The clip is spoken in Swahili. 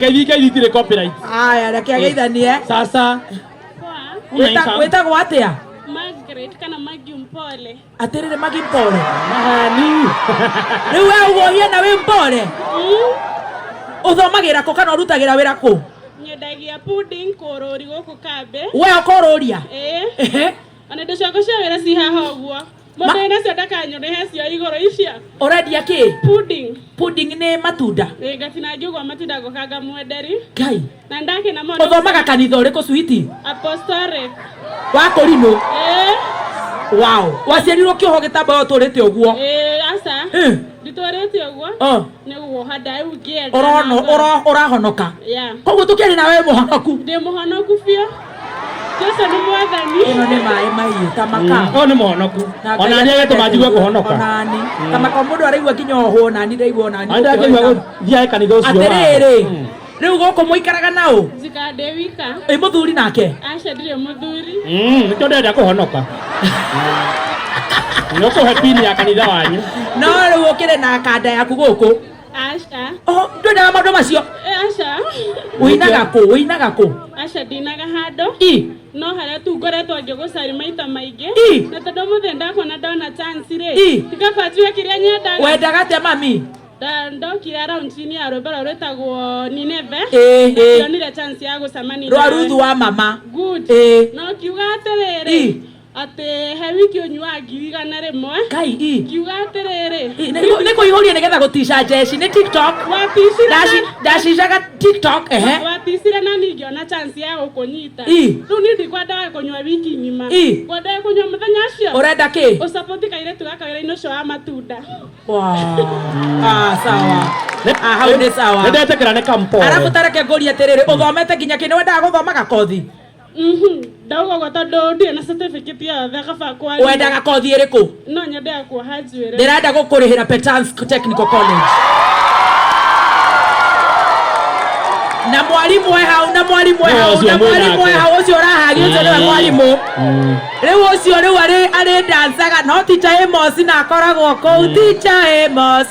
Kaithika itire copyright. Aya reke ageithanie. Sasa. Weta gwatia? Margaret kana Magi Mpole. Atirire Magi Mpole. Mahani. Riu we ugohia na we Mpole. Uthomagira ko kana urutagira wira ku? Nyedagia pudding korori goku Kambe. We okororia? Ehe. Ana ndashaka cia wira si haha uguo. Mundu ina cio ndakanyone hecio igoro icia. Urendia ki? Pudding. Pudding ni matunda. Gatina njugwa matunda gokanga mwenderi. Ngai. Na ndake na mono. Uthomaga kanitha uriku switi? Apostolic. Wa Korino? Wow. Waciarirwo kioho gitamba uturite uguo? Asa. Nditurite uguo? Ni guohanda ugienda. Urahonoka? Koguo tukiri na we muhonoku? Ndi muhonoku fio. Yesu ni mwathani. Ino ni mai mai tamaka. Ni muhonoku. Ona ni yetu majiwe kuhonoka. Onani. Tamaka mundu araigwa kinyo ho nani ndaigwa nani. Anda akigwa thia kanitha ucio. Atiriri. Riu goko muikaraga nao? Zikade wika. Muthuri nake? Aca ndire muthuri. Nito ndenda kuhonoka. Noko hepini ya kanitha wanyu. No riu ukire na kanda yaku guku? Aca. Ndenda maundu macio? Aca. Uinaga ku? Aca ndinaga hando. No haria tu ngoretwo ngigucari maita maingi. Na tondu muthe ndakona ndona chance ri. Tikabatiwe kiria nyendaga. Wendaga atia mami? Ndokira raunchini ya rwimbo rwetagwo Nineve. Ndonire chance ya gucamania. Rwa Ruthu wa mama. Good. No kiuga atiriri. Ate he wiki unywa ngirigana rimwe. Kai kiuga atiriri. Niko ihoria nigetha gutisha jeshi ni TikTok. Dashijaga TikTok watisire na ningiona chance ya gukunyita. Riu ni ndikwenda kunywa wiki ngima. Kwenda kunywa muthenya ucio. Urenda ki? Usupport kaire tugaka wira-ini ucio wa matunda. Wow. Sawa. Hau ni sawa. Ndetekera ne Kampole. Arabu tareke ngori atiriri uthomete nginya kini wenda guthomaga kothi? Ndauga gwa tondu ndirĩ na certificate ya thakaba kwa. Wendaga kothi iriku? No nyende kuoha njuĩrĩ. Ndirenda gukurihira Petansk Technical College. Na mwalimu we hau ucio urahagi ucio niwe mwalimu. Riu ucio ari dansaga no teacher Amos na akoragwo kou teacher Amos.